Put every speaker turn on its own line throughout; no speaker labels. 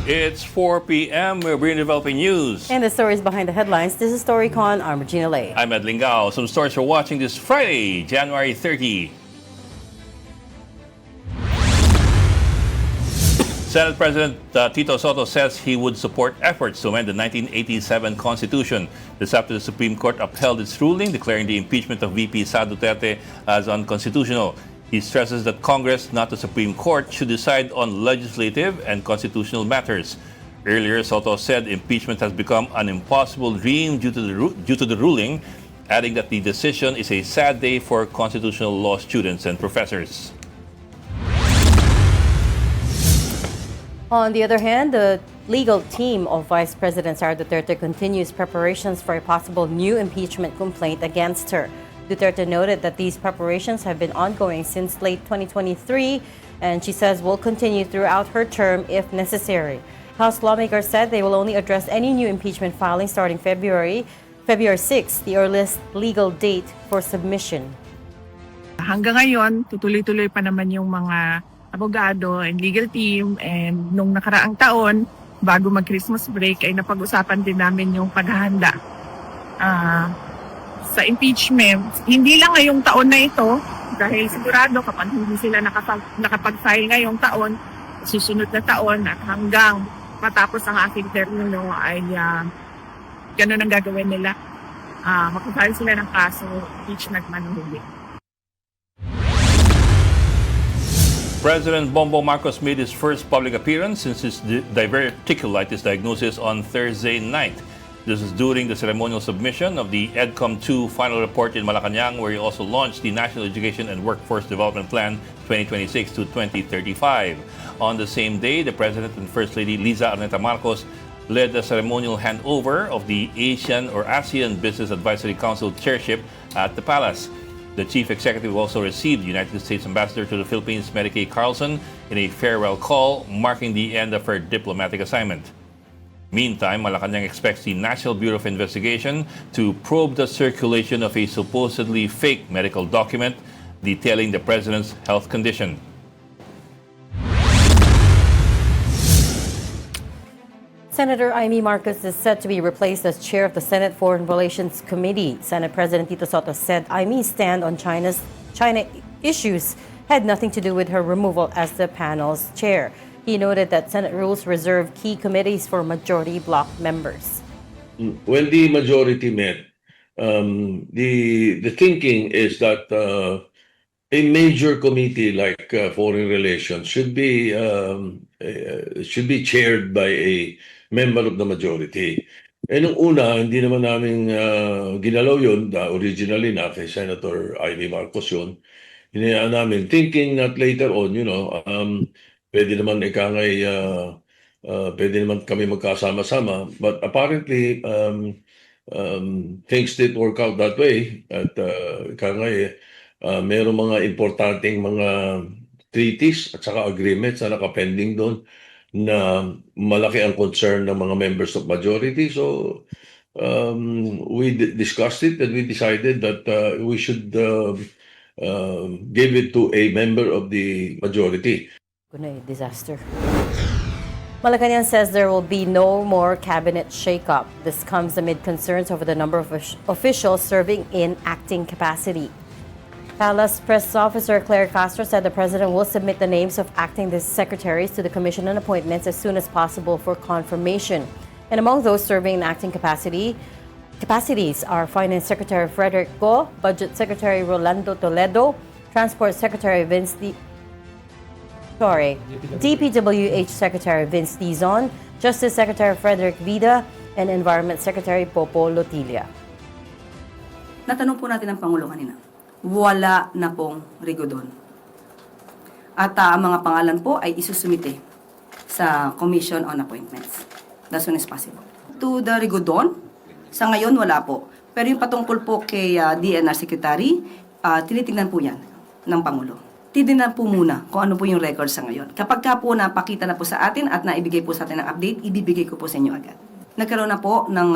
It's 4 p.m. We're bringing developing news.
And the stories behind the headlines. This is Storycon. I'm Regina Lay.
I'm Ed Lingao. Some stories for watching this Friday, January 30. Senate President Tito Soto says he would support efforts to amend the 1987 Constitution. This after the Supreme Court upheld its ruling declaring the impeachment of VP Sara Duterte as unconstitutional. He stresses that Congress, not the Supreme Court, should decide on legislative and constitutional matters. Earlier, Soto said impeachment has become an impossible dream due to the ruling, adding that the decision is a sad day for constitutional law students and professors.
On the other hand, the legal team of Vice President Sara Duterte continues preparations for a possible new impeachment complaint against her. Duterte noted that these preparations have been ongoing since late 2023, and she says will continue throughout her term if necessary. House lawmakers said they will only address any new impeachment filing starting February 6, the earliest legal date for submission.
Hanggang ngayon, tutuloy-tuloy pa naman yung mga abogado and legal team, and nung nakaraang taon, bago mag-Christmas break, ay napag-usapan din namin yung paghahanda sa impeachment. Hindi lang ngayong taon na ito, dahil sigurado kapag hindi sila nakapag-file ngayong taon, susunod na taon at hanggang matapos ang aking termino ay ganun ang gagawin nila. Makapile sila ng kaso, impeachment man o hindi.
President Bongbong Marcos made his first public appearance since his diverticulitis diagnosis on Thursday night. This is during the ceremonial submission of the EDCOM-2 final report in Malacanang, where he also launched the National Education and Workforce Development Plan 2026 to 2035. On the same day, the President and First Lady Liza Arneta Marcos led the ceremonial handover of the ASEAN Business Advisory Council chairship at the palace. The chief executive also received United States Ambassador to the Philippines, Mary Kay Carlson, in a farewell call, marking the end of her diplomatic assignment. Meantime, Malacanang expects the National Bureau of Investigation to probe the circulation of a supposedly fake medical document detailing the president's health condition.
Senator Imee Marcos is set to be replaced as chair of the Senate Foreign Relations Committee. Senate President Tito Soto said Imee's stand on China issues had nothing to do with her removal as the panel's chair. He noted that Senate rules reserve key committees for majority bloc members.
When the majority met, the thinking is that a major committee like foreign relations should be chaired by a member of the majority. Eh nung una, hindi naman namin ginalaw yun, originally na kay Senator Imee Marcos yun. Hinayaan namin, thinking that later on, pwede naman pwede naman kami magkasama-sama. But apparently, things didn't work out that way. At mayroong mga importanteng mga treaties at saka agreements na nakapending doon na malaki ang concern ng mga members of majority. So, we discussed it and we decided that we should give it to a member of the majority.
Disaster. Malacanang says there will be no more cabinet shakeup. This comes amid concerns over the number of officials serving in acting capacity. Palace Press Officer Claire Castro said the president will submit the names of acting secretaries to the Commission on Appointments as soon as possible for confirmation. And among those serving in acting capacities are Finance Secretary Frederick Go, Budget Secretary Rolando Toledo, Transport Secretary DPWH Secretary Vince Dizon, Justice Secretary Frederick Vida, and Environment Secretary Popo Lotilla.
Natanong po natin ang Pangulo kanina. Wala na pong rigodon. At ang mga pangalan po ay isusumite sa Commission on Appointments as soon as possible. To the rigodon, sa ngayon wala po. Pero yung patungkol po kay DNR Secretary, tinitingnan po yan ng Pangulo. Titignan po muna kung ano po yung record sa ngayon. Kapag ka po napakita na po sa atin at naibigay po sa atin ng update, ibibigay ko po sa inyo agad. Nagkaroon na po ng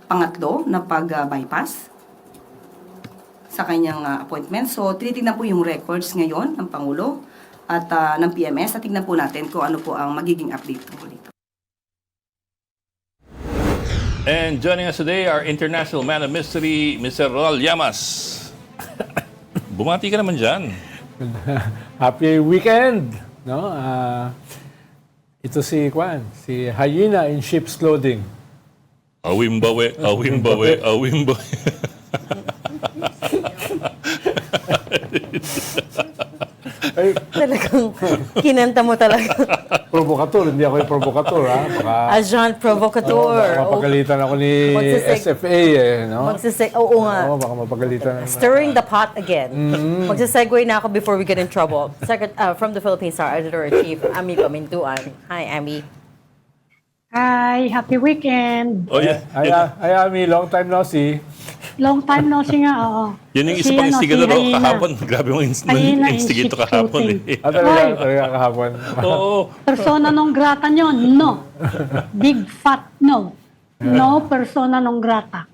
pangatlo na pag-bypass sa kanyang appointment. So, tinitignan po yung records ngayon ng Pangulo at ng PMS at tignan po natin kung ano po ang magiging update tungkol dito.
And joining us today, our international man of mystery, Mr. Ronald Llamas. Bumati ka naman dyan.
Happy weekend, no? Ito si Hyena in sheep's clothing.
Awimbawe, awimbawe, awimbawe.
Ay,
Talagang kinanta mo talaga.
provocateur, hindi ako yung provocateur, ha? Baka,
Agent provocateur.
baka mapagalitan ako ni
Magsisig-
SFA, no?
Oo nga.
Oo, baka mapagalitan.
Stirring the pot again. Magsasegue na ako before we get in trouble. From the Philippine Star Editor-in-Chief, Ami Pamintuan. Hi, Ami.
Hi, happy weekend.
Oh, yeah.
Ay, Ami, long time no see.
Long time no see nga, oo.
Yun yung isa
Si,
pang instigator
si
ako
Hyena.
kahapon. Grabe mong
Hyena in
instigator
sheep's
kahapon
clothing.
eh.
Talaga kahapon.
Oo.
Persona non grata nyo? No. Big fat no. No persona non grata.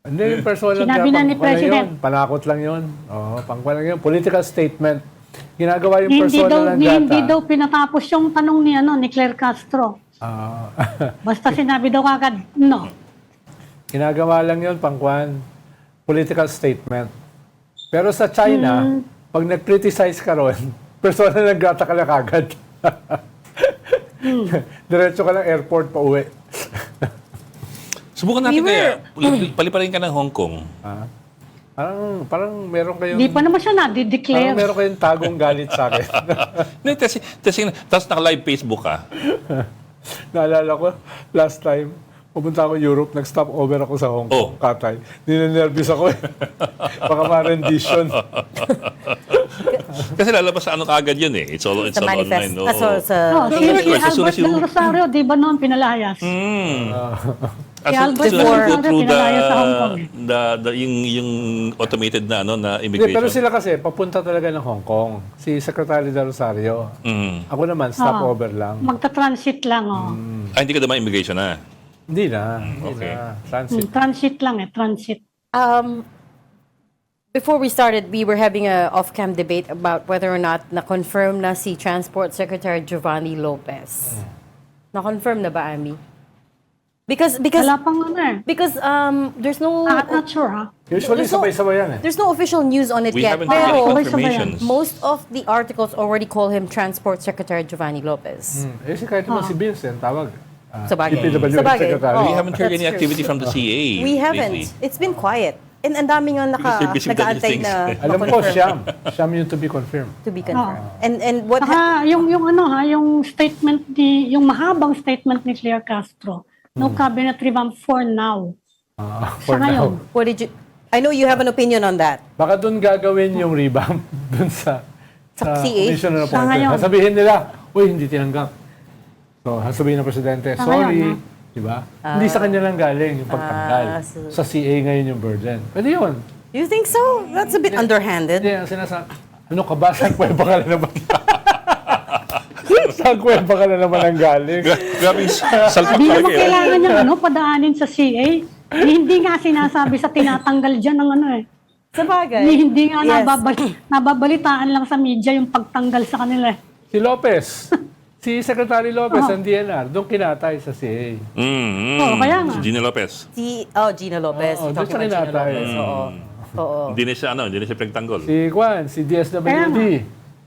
Hindi, yung personal
Sinabi na ni President.
Panakot lang yun. Oo, pangkwan lang yun. Political statement. Ginagawa yung
Hindi
persona
daw,
ng gata.
hindi daw pinatapos yung tanong ni Claire Castro. Basta sinabi daw agad, no.
Ginagawa lang yun, pangkwan. Political statement. Pero sa China, pag nag-criticize ka ron, persona ng gata ka na kagad. Diretso ka lang airport pa uwi.
Subukan natin kaya. Paliparin ka ng Hong Kong.
Parang meron kayong...
Hindi pa naman siya
Parang
na-declare.
meron kayong tagong galit sa akin.
Hindi, tapos naka-live Facebook ka.
Naalala ko, last time, pumunta ako Europe, nag-stop over ako sa Hong Kong, Katay. Ninenervous ako eh. Baka ma-rendition.
Kasi lalabas sa ano kaagad yun eh. It's all
Sa manifest.
online.
Si Albert Del Rosario, di ba noon pinalayas? Si Albert Del Rosario pinalayas sa Hong Kong.
Yung automated na ano na
Hindi,
immigration.
pero sila kasi, papunta talaga ng Hong Kong. Si Secretary Del Rosario. Ako naman, stop over lang.
Magta-transit lang, oh.
Hindi ka naman immigration na.
Hindi na.
Okay.
Transit.
Transit lang transit.
Before we started, we were having a off-cam debate about whether or not na-confirm na si Transport Secretary Giovanni Lopez. Na-confirm na ba, Ami? Because
Wala pang
because there's no
I'm not sure, ha?
Usually,
There's no-
sabay-sabay yan eh.
there's no official news on it
We
yet.
haven't had any
Pero
confirmations.
most of the articles already call him Transport Secretary Giovanni Lopez.
Eh, si kahit naman si Vincent, tawag.
Sabagay.
DPWH
Sabagay.
Secretary.
We
Oh,
haven't heard
that's
any
true.
activity from the CA.
We haven't.
lately.
It's been quiet. And ang dami nga
Because they're busy with other
nag-aantay
things.
na
Alam ko,
ma-confirm.
Siyam yung to be confirmed.
To be confirmed. And what
Saka yung statement yung mahabang statement ni Claire Castro, no cabinet revamp for now.
For
Sa ngayon.
now.
what did you I know you have an opinion on that.
Baka doon gagawin yung revamp doon sa
Sa CA?
Commission on
Sa
Appointment.
ngayon.
Sasabihin nila, uy, hindi tinanggap. So, sasabihin ng Presidente,
Sa
sorry.
ngayon,
Di ba? Hindi sa kanya lang galing yung pagtanggal. Sa CA ngayon yung burden. Pwede yun.
You think so? That's a bit underhanded.
Hindi, ang sinasabi, ano ka ba? Saan kweba ka na naman? Saan kweba ka na naman ang galing?
Grabe, salpak
Hindi
talaga
naman
eh.
kailangan niya padaanin sa CA. Hindi nga sinasabi sa tinatanggal dyan ng
Sabagay.
Hindi nga
Yes.
nababalitaan lang sa media yung pagtanggal sa kanila.
Si Lopez. Si Secretary Lopez ng DNR, doon kinatay sa CA.
Oo, kaya nga.
Gina Lopez.
Gina Lopez.
Oo,
You're talking
doon
about
sa
Gina
kinatay.
Lopez. Oo.
Hindi na siya pinagtanggol.
Si DSWD.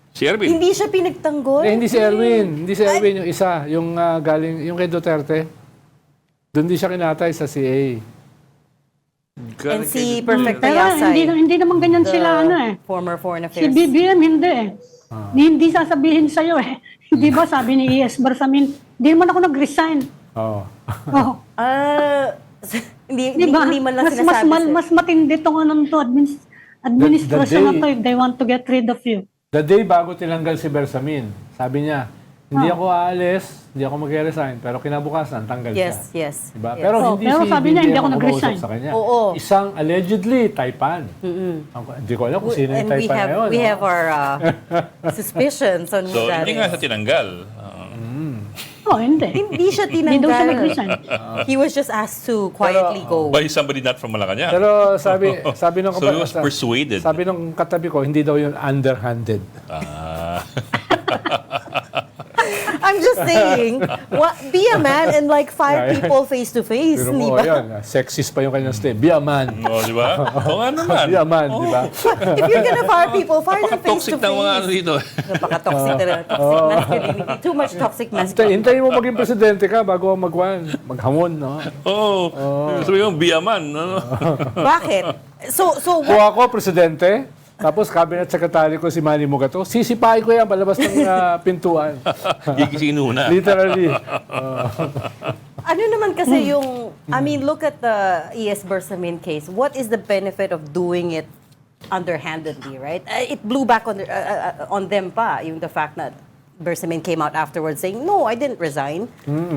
Si Erwin.
Hindi siya pinagtanggol.
Hindi si Erwin. Hindi si Erwin yung isa. Yung galing, yung kay Duterte. Doon di siya kinatay sa CA.
And si Perfect
Pero
Tayasay.
hindi naman ganyan sila
Former Foreign
Si
Affairs.
BBM hindi Hindi sasabihin sa'yo Hindi ba sabi ni E.S. Barsamin, hindi man ako nag-resign.
Oo.
Oh.
Hindi
Diba?
man lang sinasabi.
Mas matindi itong administrasyon na to if they want to get rid of you.
The day bago tinanggal si Bersamin, sabi niya, hindi ako aalis, hindi ako mag-resign, pero kinabukasan, tanggal siya.
Yes.
Diba?
Yes.
Pero
Oh,
hindi
pero
si
sabi niya,
BBM
hindi ako
ang
nag-resign.
kumausap sa kanya.
Oo.
Isang allegedly Taipan. Hindi ko alam kung sino yung
And we
Taipan na yun.
we have our suspicions on
So,
who that
hindi nga
is.
siya tinanggal.
Hindi.
Hindi siya
Hindi daw siya
tinanggal.
nag-resign.
He was just asked to quietly go.
By somebody not from Malacanang.
Pero sabi nung
So he was persuaded.
Sabi nung katabi ko, hindi daw yun underhanded.
I I'm just saying, be a man and like fire people face to face.
Pero
Di
mo,
ba?
yun, sexist pa yung kanyang stay. Be a man.
Di ba? Oo nga naman.
Be a man, di ba?
If you're gonna fire people, fire them face
Napaka-toxic
to
ng mga ano
face.
dito.
Napaka-toxic talaga. Toxic masculinity. Too much toxic masculinity.
Hintayin mo maging presidente ka bago maghamon, no?
Oo. Sabi mo, be a man. Ano?
Bakit? So
Kung ako, presidente, tapos cabinet secretary ko si Manny Mugato, sisipain ko yan palabas ng pintuan.
Gigisingin muna.
Literally.
ano naman kasi yung, I mean, look at the E.S. Bersamin case. What is the benefit of doing it underhandedly, right? It blew back on them pa, yung the fact that Bersamin came out afterwards saying, no, I didn't resign.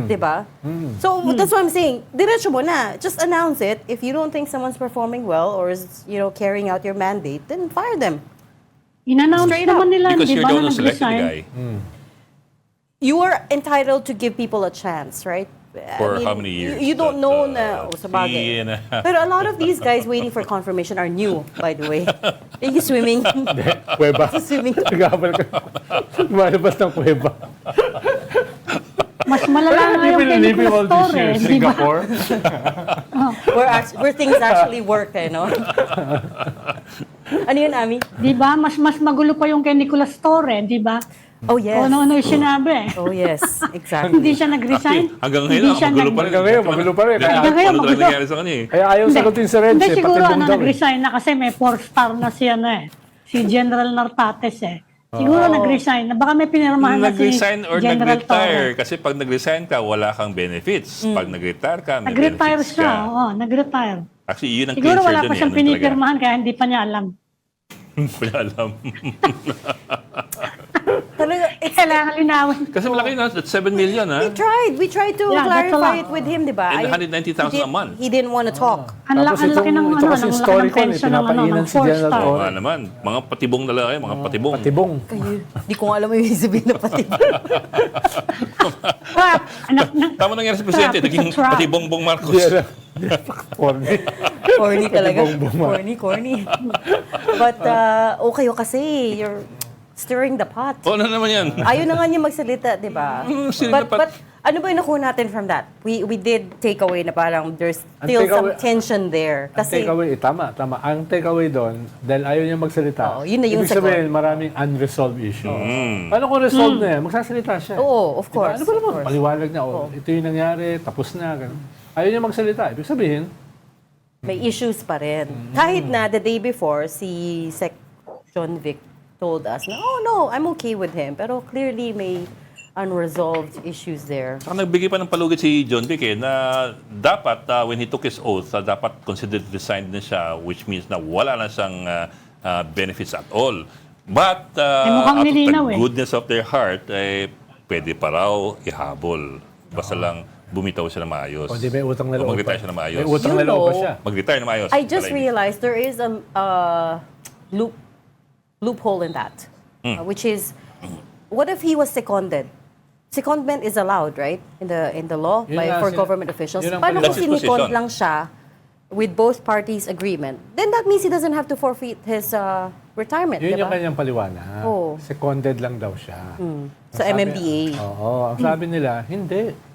Diba? So, that's what I'm saying. Diretso mo na. Just announce it. If you don't think someone's performing well or is, carrying out your mandate, then fire them.
In-announce
Straight
naman
up.
nila,
Because
di
you're
ba
the
na
one who selected the
nag-resign?
guy.
You are entitled to give people a chance, right?
For how many years?
You don't know na, sa bagay. Pero a lot of these guys waiting for confirmation are new, by the way. Yung swimming.
Kuweba.
Swimming.
Nagkakabal ka. Lumalabas ng kuweba.
Mas malala nga yung kay Nicolas Torre, di ba?
Singapore.
Where things actually work, no? Ano yun, Ami?
Di ba? Mas magulo pa yung kay Nicolas Torre, di ba?
Oh, yes.
Kung ano-ano yung sinabi.
Oh, yes. Exactly.
Hindi siya nag-resign.
Hanggang
Hindi
ngayon,
siya
magulo pa rin.
Hanggang ngayon, magulo pa rin.
Hanggang ngayon,
Ano talaga
magulo.
nangyari sa kanya eh.
Kaya ayaw sagutin si Reds,
Hindi,
eh.
siguro
Pati bungdaw, eh.
nag-resign na kasi may 4-star na siya si General Nartates eh. Siguro nag-resign na. Baka may pinirmahan na si
Nag-resign or
General
nag-retire.
Torre.
Kasi pag nag-resign ka, wala kang benefits. Pag nag-retire ka, may
Nag-retire
benefits
siya.
ka.
Oo, nag-retire.
Actually, yun ang
Siguro
clincher
wala
dun
pa
eh.
siyang
Ano talaga?
pinipirmahan kaya hindi pa niya alam.
Wala alam.
Talaga,
Kailangan linawin.
Kasi malaki na, that's 7 million ha.
we tried to
Yeah, that's a
clarify
lot.
it with him, di ba?
And
Ayun,
190,000 a month.
He didn't want to talk.
Ang
Tapos
laki ng
ito kasi
ng
Storycon,
pension ng
pinapainan si General
4-star.
Torre.
Oo naman. Mga patibong na lang mga patibong.
Patibong.
Hindi ko nga alam yung sabihin na pati.
Trap! Anak na.
Tama nangyari sa presidente,
Trap, it's a
naging
trap.
patibongbong Marcos.
Corny.
Corny talaga.
Patibong-bong.
Corny. But, okay kasi. You're stirring the pot.
Oo na naman yan.
Ayaw na nga niya magsalita, di ba?
sila dapat-
But ano ba yung nakuha natin from that? We did take away na parang there's still some tension there.
Ang
Kasi,
takeaway, tama. Ang takeaway doon, dahil ayaw niya magsalita,
Oo, yun na yung
ibig sabihin, maraming unresolved issue. Paano kung resolved na yan? Magsasalita siya.
oo, of course.
Ano ba naman?
of course.
Paliwanag niya, ito yung nangyari, tapos na. Ganun. Ayaw niya magsalita. Ibig sabihin,
May issues pa rin. Kahit na the day before, si Sec. John Vic told us na, oh no, I'm okay with him. Pero clearly may unresolved issues there.
Saka nagbigay pa ng palugit si John Vic na dapat, when he took his oath, dapat considered resigned na siya, which means na wala na siyang benefits at all. But,
mukhang
out of
nilinaw
the
eh.
goodness of their heart, pwede pa raw ihabol. Basta lang bumitaw siya na maayos.
o di may utang na
O
loob
mag-retire
pa.
siya na maayos.
May utang na
You
loob pa
know,
siya.
Mag-retire na maayos.
I just
Pala yun.
realized there is a loophole in that, which is, what if he was seconded? Secondment is allowed, right, in the law
Yun nga,
for
sila-
government officials.
yun ang
Paano
That's
kung
his
sinikond
position.
lang siya with both parties' agreement? Then that means he doesn't have to forfeit his retirement,
Yun
di
yung
ba?
kanyang paliwanag.
Oo.
Seconded lang daw siya.
Sa MMDA.
Oo. Ang sabi nila, hindi.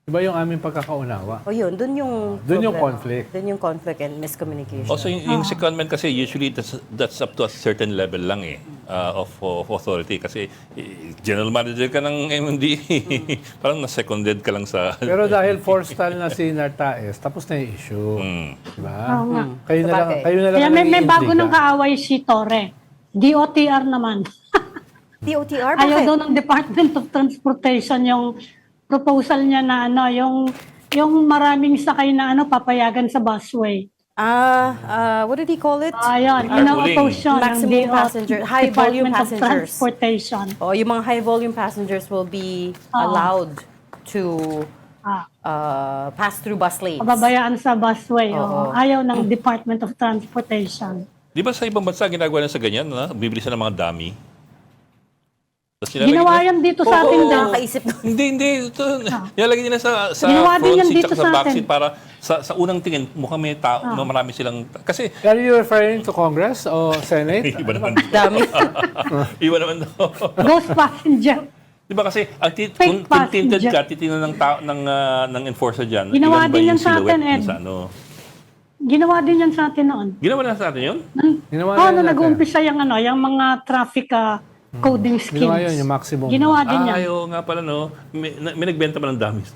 Iba yung aming pagkakaunawa.
O yun, dun yung
Dun yung
problema.
conflict.
Dun yung conflict and miscommunication.
Also, yung secondment kasi usually that's up to a certain level lang of authority. Kasi general manager ka ng MMDA. Parang na-seconded ka lang sa...
Pero dahil forced-style na si Nartaes, tapos na yung issue. Diba?
Oo nga.
Kayo na lang,
Sabagay.
kayo na lang
Kaya
ang
may bago
nag-iintriga.
ng kaaway si Torre. DOTR naman.
DOTR,
Ayaw
bakit?
daw ng Department of Transportation yung proposal niya na yung maraming sakay na papayagan sa busway.
What did he call it?
Ayan,
Carpooling.
ino-oppose yun ng
Maximum passenger, high volume
Department of
passengers.
Transportation.
Oh, yung mga high volume passengers will be allowed to pass through bus lanes.
Pababayaan sa busway.
Oo.
Ayaw ng Department of Transportation.
Di ba sa ibang bansa ginagawa na sa ganyan? Bibili sila ng mga dummy. Tapos
Ginawa yan dito sa atin din.
Nakakaisip na.
Hindi. Ito, nilalagay nila sa
Ginawa
front
din yan
seat
dito
at sa
sa
back
atin.
seat para sa unang tingin, mukhang may tao, marami silang... Kasi,
Are you referring to Congress o Senate?
iba naman.
Dami.
Iba naman daw.
Ghost passenger.
Di ba kasi, kung
pass,
tinted
Jack.
ka, titingnan ng enforcer dyan,
Ginawa
ilan ba
din
yung
yan sa atin,
silhouette
Ed.
dun sa ano?
Ginawa din yan sa atin noon.
Ginawa na sa atin yun?
Ginawa
Oh,
na
nung
natin.
nag-uumpisa yung mga traffic coding schemes.
Ginawa yun, yung maximum.
Ginawa din yan.
Ayaw nga pala, no? May nagbenta pa ng dummies.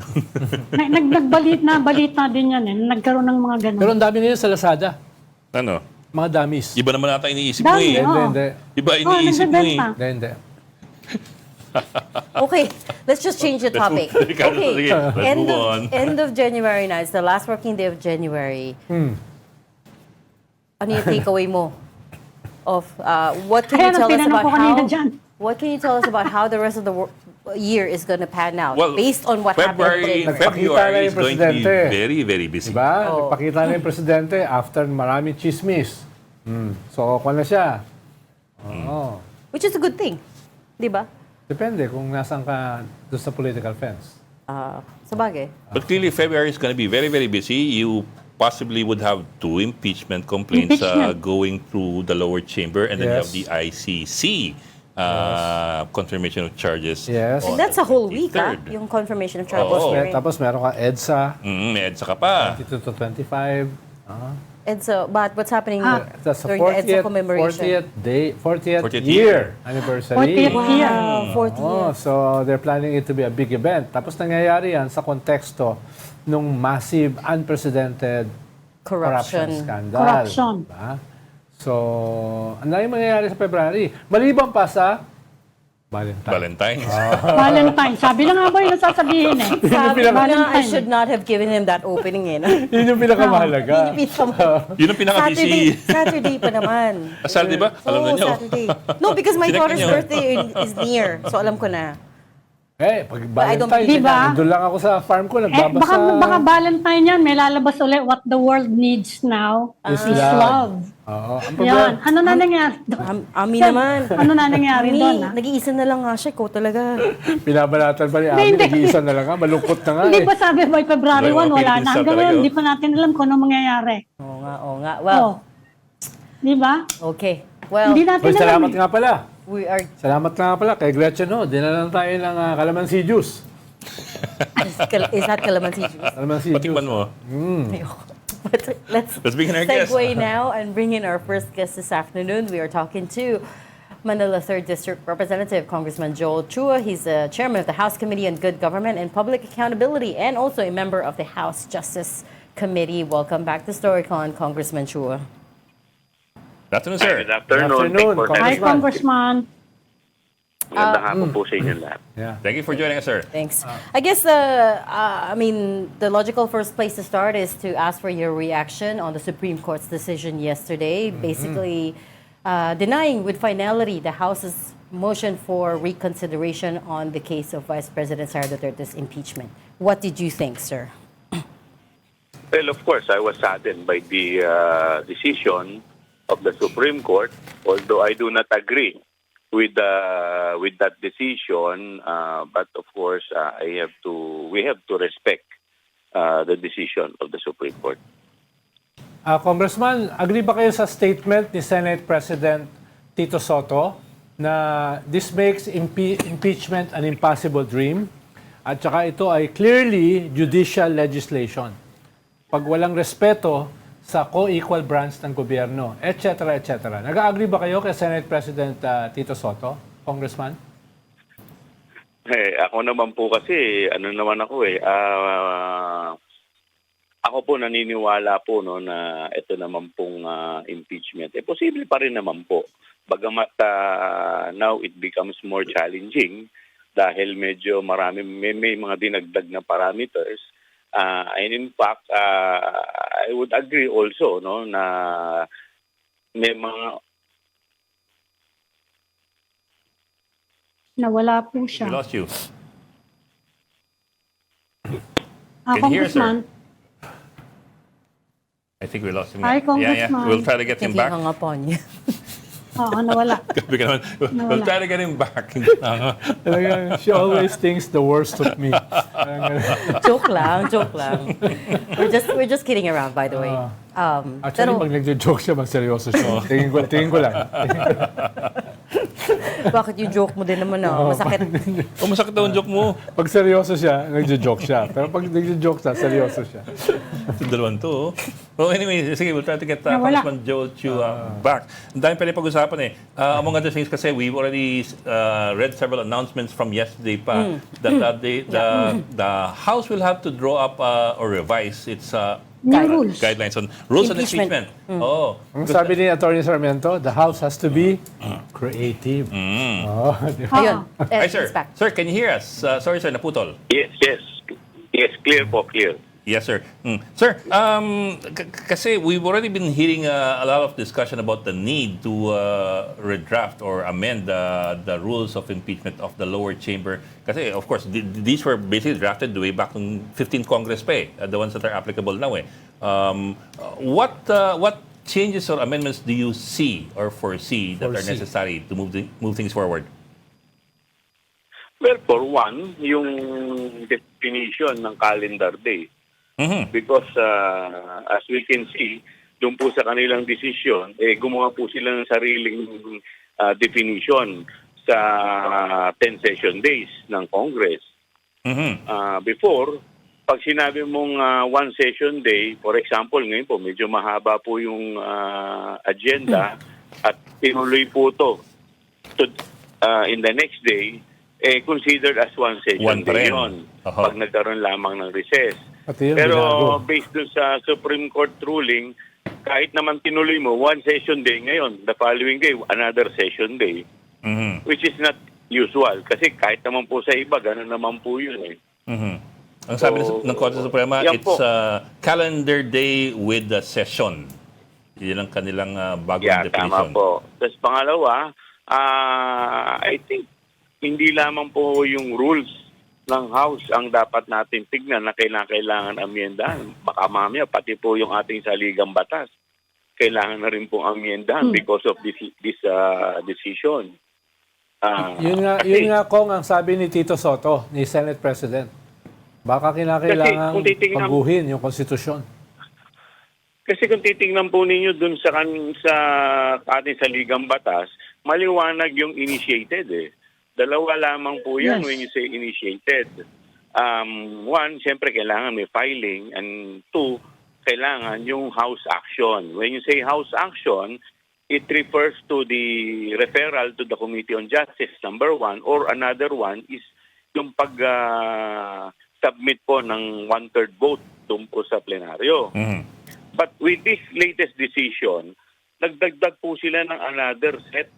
Balita din yan eh. Nagkaroon ng mga ganun.
Pero ang dami ngayon sa Lazada.
Ano?
Mga dummies.
Iba naman nata iniisip mo
Dami,
eh.
oo.
Hindi.
Iba iniisip mo eh.
nagbebenta.
Hindi.
Okay, let's just change the topic.
Ricardo, sige, let's
end
move
of,
on.
end of January na. It's the last working day of January. Ano yung takeaway mo? Of what can you
Kaya
tell us
tinanong
about
ko kanina
how?
dyan.
What can you tell us about how the rest of the year is going to pan out
Well,
based on what
February
happened?
Nagpakita na
is
yung
going to be
presidente.
very, very busy.
Diba?
Oh.
Nagpakita na yung presidente after maraming chismis. So, kung na siya. Oo.
Which is a good thing, di ba?
Depende kung nasaan ka doon sa political fence.
Sabagay.
But clearly, February is going to be very, very busy. You possibly would have 2 impeachment complaints
Impeachment.
going through the lower chamber, and then you have
Yes.
the ICC confirmation of charges.
Yes.
on
And that's a whole week,
the 3rd.
yung confirmation of charges.
Oo.
hearing.
Tapos meron ka EDSA,
May EDSA ka pa.
22 to 25.
And so, but what's happening
That's the
during the EDSA
40th,
commemoration?
40th
40th
year anniversary.
40th year.
Wow, 40
Oh,
years.
so they're planning it to be a big event. Tapos nangyayari yan sa konteksto nung massive, unprecedented corruption
Corruption.
scandal.
Corruption.
Diba? So, ang dahil mangyayari sa February. Maliban pa sa Valentine.
Valentine's.
Valentine. Sabi na nga ba yung nasasabihin eh.
Sabi ko na, I
Valentine.
should not have given him that opening in.
Yun yung pinakamahalaga.
Yun ang pinaka-busy.
Saturday pa naman.
Saturday ba? Alam na
Oo,
nyo.
Saturday. No, because my
Sinek
daughter's
niyo.
birthday is near. So alam ko na.
Pag
I don't
Valentine,
believe
that.
doon lang ako sa farm ko, nagbabasa.
Baka Valentine yan. May lalabas ulit. What the world needs now is love.
Oo. Ang
Yan.
problema,
Ano na nangyari?
Ami naman.
Ano na nangyari
Ami,
doon?
nag-iisa na lang nga siya ko talaga.
pinabalatan pa ni Ami,
Hindi.
nag-iisa na lang nga, malungkot na nga
Hindi
eh.
ba sabi by February 1,
Mga
wala
Philippine
na.
star
Hanggang
talaga,
ngayon,
oh.
hindi pa natin alam kung ano mangyayari.
Oo nga. Well,
Oh. Di ba?
okay. Well,
Hindi natin
Oy,
alam.
salamat
eh.
nga pala.
we are...
Salamat nga pala kay Gretchen, no? Dinala tayo ng calamansi juice.
Is that calamansi juice?
Calamansi
Patikman
juice.
mo.
But
Let's begin our guest.
segue now and bring in our first guest this afternoon. We are talking to Manila 3rd District Representative Congressman Joel Chua. He's the chairman of the House Committee on Good Government and Public Accountability and also a member of the House Justice Committee. Welcome back to Storycon, Congressman Chua.
Good afternoon, sir.
Good afternoon.
Good afternoon,
Thank you for
Hi,
having me.
Congressman.
Magandang hapon po sa inyo lahat.
Yeah.
Thank you for joining us, sir.
Thanks. I guess the logical first place to start is to ask for your reaction on the Supreme Court's decision yesterday, basically denying with finality the House's motion for reconsideration on the case of Vice President Sara Duterte's impeachment. What did you think, sir?
Well, of course, I was saddened by the decision of the Supreme Court, although I do not agree with that decision. But of course, we have to respect the decision of the Supreme Court.
Congressman, agree ba kayo sa statement ni Senate President Tito Soto na this makes impeachment an impossible dream at saka ito ay clearly judicial legislation? Pag walang respeto sa co-equal branch ng gobyerno, etc., etc. Nag-agree ba kayo kay Senate President Tito Soto, Congressman?
Ako naman po kasi, ako po naniniwala po no, na ito naman pong impeachment. Posible pa rin naman po. Bagamat now it becomes more challenging dahil medyo may mga dinagdag na parameters. And in fact, I would agree also no na may mga
Nawala po
We
siya.
lost you. Can you hear us, sir?
Congressman.
I think we lost him.
Hi,
Yeah.
Congressman.
We'll try to get
I think
him
he
back.
hung up on you.
Oo, nawala.
Grabe ka naman. We'll try to get him back.
Talagang, she always thinks the worst of me.
joke lang. We're just kidding around, by the way.
Actually,
pero-
pag nagjo-joke siya, magseryoso siya. Tingin ko lang.
Bakit yung joke mo din naman, masakit.
Masakit daw ang joke mo.
Pag seryoso siya, nagjo-joke siya. Pero pag nagjo-joke siya, seryoso siya.
Yung dalawang to. Well, anyway, sige, we'll try to get Congressman Joel Chua back. Ang dami pwede pag-usapan eh. Among other things kasi, we've already read several announcements from yesterday pa that the House will have to draw up or revise its guidelines on rules on impeachment. Oh.
Ang sabi ni Atty. Sarmiento, the House has to be creative.
Ayun.
Hi, sir.
He's back.
Sir, can you hear us? Sorry, sir, naputol.
Yes. Yes, clear po, clear.
Yes, sir. Sir, kasi we've already been hearing a lot of discussion about the need to redraft or amend the rules of impeachment of the lower chamber. Kasi, of course, these were basically drafted way back in 15th Congress pa the ones that are applicable now What changes or amendments do you see or foresee that are necessary to move things forward?
Well, for one, yung definition ng calendar day. Because as we can see, doon po sa kanilang desisyon, gumawa po sila ng sariling definition sa 10 session days ng Congress. Before, pag sinabi mong one session day, for example, ngayon po, medyo mahaba po yung agenda at tinuloy po to in the next day, considered as one session day yun. Pag nagkaroon lamang ng recess. Pero based dun sa Supreme Court ruling, kahit naman tinuloy mo, one session day ngayon, the following day, another session day, which is not usual. Kasi kahit naman po sa iba, gano'n naman po yun
Ang sabi ng Korte Suprema, it's calendar day with the session. Yun ang kanilang bagong definition.
Tama po. Tapos pangalawa, I think hindi lamang po yung rules ng House ang dapat natin tignan na kailangan amyendahan. Baka mamaya, pati po yung ating saligang batas, kailangan na rin pong amyendahan because of this decision.
Yun nga Kong, ang sabi ni Tito Soto, ni Senate President. Baka kinakailangan pagguhin yung konstitusyon.
Kasi kung titingnan po ninyo dun sa ating saligang batas, maliwanag yung initiated Dalawa lamang po yan when you say initiated. One, siyempre kailangan may filing. And two, kailangan yung House action. When you say House action, it refers to the referral to the Committee on Justice, number one. Or another one is yung pag-submit po ng one-third vote doon po sa plenaryo. But with this latest decision, nagdagdag po sila ng another set.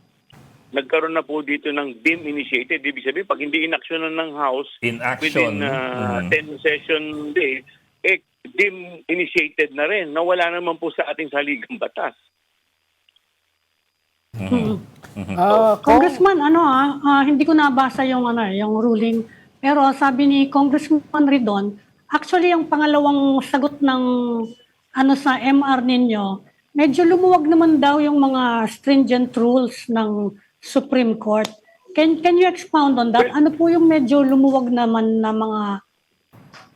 Nagkaroon na po dito ng deemed initiated. Ibig sabihin, pag hindi inaksyonan ng House within 10 session day, deemed initiated na rin. Nawala naman po sa ating saligang batas.
Congressman, hindi ko nabasa yung ruling. Pero sabi ni Congressman Ridon, actually yung pangalawang sagot ng sa MR ninyo, medyo lumuwag naman daw yung mga stringent rules ng Supreme Court. Can you expound on that? Ano po yung medyo lumuwag naman na mga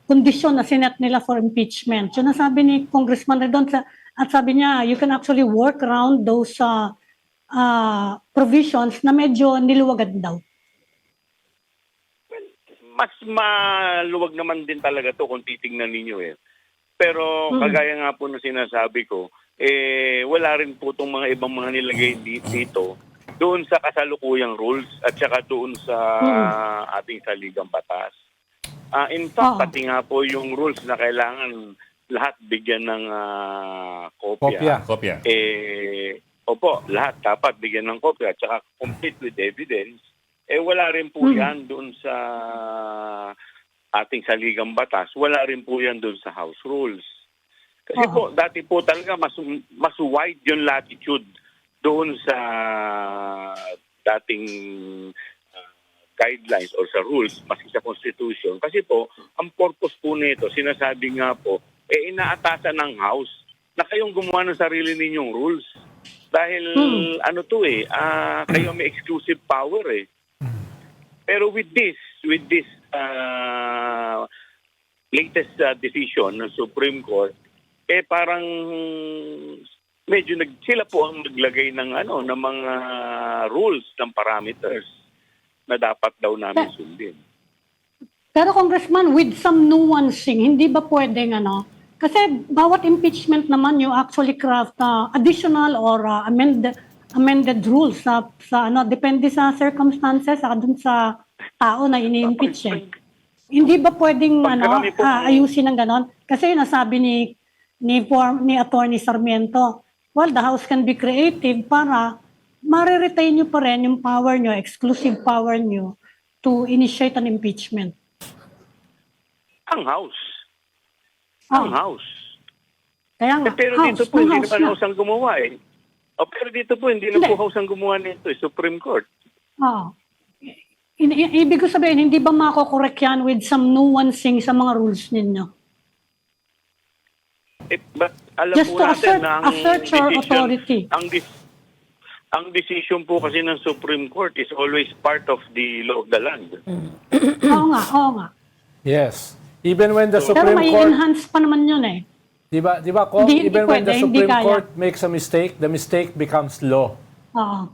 kondisyon na sinet nila for impeachment? So nasabi ni Congressman Redon at sabi niya, you can actually work around those provisions na medyo niluwagan daw.
Mas maluwag naman din talaga to kung titingnan ninyo Pero kagaya nga po na sinasabi ko, wala rin po itong mga ibang mga nilagay dito doon sa kasalukuyang rules at saka doon sa ating saligang batas. In fact, pati nga po yung rules na kailangan lahat bigyan ng kopya. Opo, lahat dapat bigyan ng kopya at saka complete with evidence. Wala rin po yan doon sa ating saligang batas. Wala rin po yan doon sa House rules. Kasi po, dati po talaga mas wide yung latitude doon sa dating guidelines or sa rules, maski sa Constitution. Kasi po, ang purpose po nito, sinasabi nga po, inaatasan ng House na kayong gumawa ng sarili ninyong rules. Dahil, kayo may exclusive power Pero with this latest decision ng Supreme Court, parang medyo sila po ang naglagay ng ng mga rules, ng parameters na dapat daw namin sundin.
Pero Congressman, with some nuancing, hindi ba pwedeng kasi bawat impeachment naman you actually craft additional or amended rules depende sa circumstances dun sa tao na ini-impeach eh. Hindi ba pwedeng ayusin ng ganon? Kasi nasabi ni Attorney Sarmiento, well, the House can be creative para mariretain nyo pa rin yung power nyo, exclusive power nyo to initiate an impeachment.
Ang House. Ang House.
Kaya nga,
pero dito po, hindi naman House ang gumawa eh. Pero dito po, hindi na po House ang gumawa nito eh, Supreme Court.
Ibig ko sabihin, hindi ba makokorek yan with some nuancing sa mga rules ninyo?
But alam
Just
po
to
natin na
assert your authority.
Ang decision po kasi ng Supreme Court is always part of the law of the land.
Oo nga.
Yes. Even when the
Pero
Supreme
may
Court...
enhance pa naman yun eh.
Di ba Kong?
Hindi
Even when the
pwede, hindi
Supreme
kaya.
Court makes a mistake, the mistake becomes law.
Oo.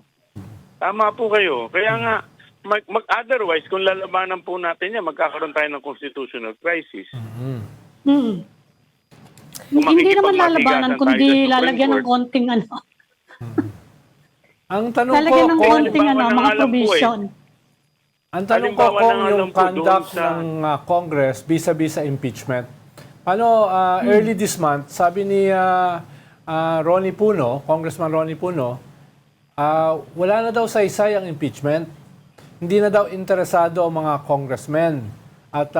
Tama po kayo. Kaya nga, otherwise, kung lalabanan po natin yan, magkakaroon tayo ng constitutional crisis.
Hindi naman lalabanan,
makikipagmatigasan tayo sa
kundi
Supreme
lalagyan ng
Court.
konting
Ang tanong ko,
lalagyan ng
Kong,
konting
halimbawa
mga
ng alam po eh.
provision.
ang tanong ko,
halimbawa
Kong,
ng alam
yung
po doon
conduct
sa-
ng Congress vis-a-vis sa impeachment. Early this month, sabi ni Ronnie Puno, Congressman Ronnie Puno, wala na daw saysay ang impeachment. Hindi na daw interesado ang mga congressmen. At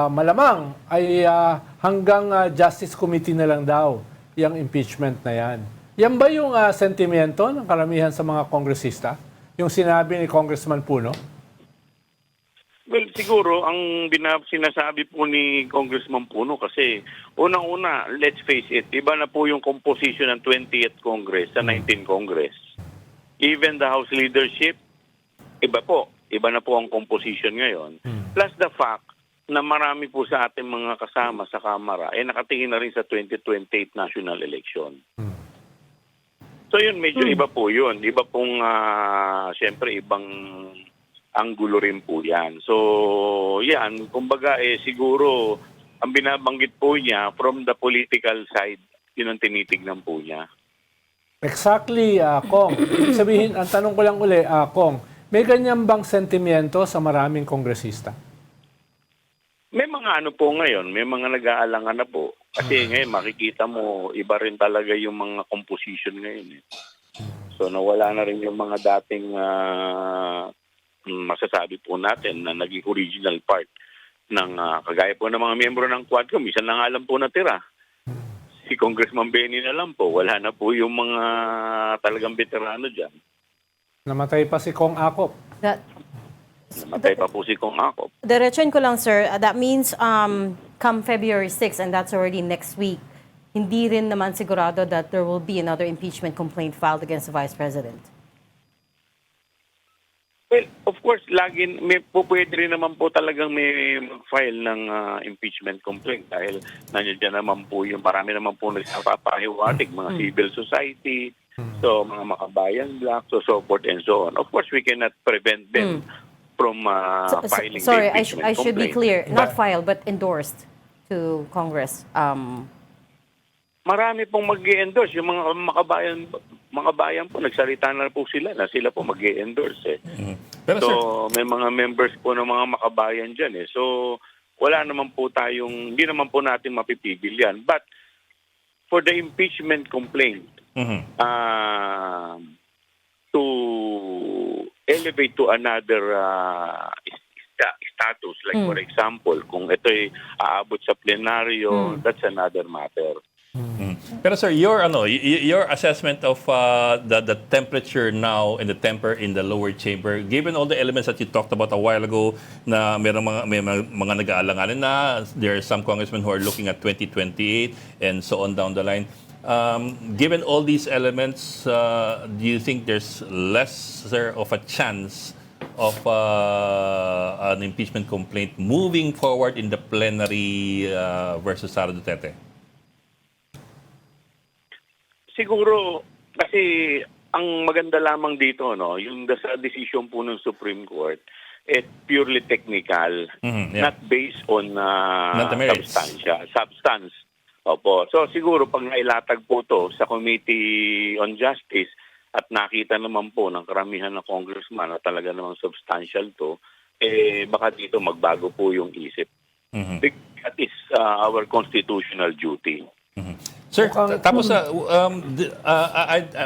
malamang ay hanggang Justice Committee na lang daw yung impeachment na yan. Yan ba yung sentimento ng karamihan sa mga kongresista? Yung sinabi ni Congressman Puno?
Well, siguro, ang sinasabi po ni Congressman Puno kasi, unang-una, let's face it, iba na po yung composition ng 20th Congress sa 19th Congress. Even the House leadership, iba po. Iba na po ang composition ngayon. Plus the fact na marami po sa ating mga kasama sa Kamara ay nakatingin na rin sa 2028 national election. So yun, medyo iba po yun. Iba pong, siyempre, ibang anggulo rin po yan. So, yan, kumbaga siguro, ang binabanggit po niya from the political side, yun ang tinitignan po niya.
Exactly, Kong. Ibig sabihin, ang tanong ko lang uli, Kong, may ganyan bang sentimiento sa maraming kongresista?
May mga po ngayon, may mga nag-aalangan na po. Kasi ngayon makikita mo, iba rin talaga yung mga composition ngayon. So nawala na rin yung mga dating masasabi po natin na naging original part ng kagaya po ng mga miyembro ng Quadcom. Isa na nga lang po natira. Si Congressman Benny na lang po. Wala na po yung mga talagang veterano dyan.
Namatay pa si Kong Akop.
Namatay pa po si Kong Akop.
Diretsuin ko lang, sir. That means come February 6, and that's already next week, hindi rin naman sigurado that there will be another impeachment complaint filed against the Vice President.
Well, of course, pwede rin naman po talagang may mag-file ng impeachment complaint dahil nandiyan naman po yung marami naman po nagpapahiwatig, mga civil society, so mga makabayan block, so forth and so on. Of course, we cannot prevent them from filing
Sorry,
the impeachment
I should be
complaint.
clear. Not filed, but endorsed to Congress.
Marami pong mag-i-endorse. Yung mga bayan po, nagsalita na po sila na sila po mag-i-endorse.
Pero
So,
sir,
may mga members po ng mga makabayan dyan. So, wala naman po hindi naman po natin mapipigil yan. But, for the impeachment complaint, to elevate to another status, like for example, kung ito ay aabot sa plenaryo, that's another matter.
Pero sir, your assessment of the temperature now and the temper in the lower chamber, given all the elements that you talked about a while ago, na may mga nag-aalanganin na, there are some congressmen who are looking at 2028 and so on down the line. Given all these elements, do you think there's lesser of a chance of an impeachment complaint moving forward in the plenary versus Sara Duterte?
siguro, kasi ang maganda lamang dito, no, yung sa decision po ng Supreme Court, purely technical, not based on
Not the merits.
substance. Opo. So siguro pag nailatag po to sa Committee on Justice at nakita naman po ng karamihan ng congressman na talaga namang substantial to, baka dito magbago po yung isip. That is our constitutional duty.
Sir, tapos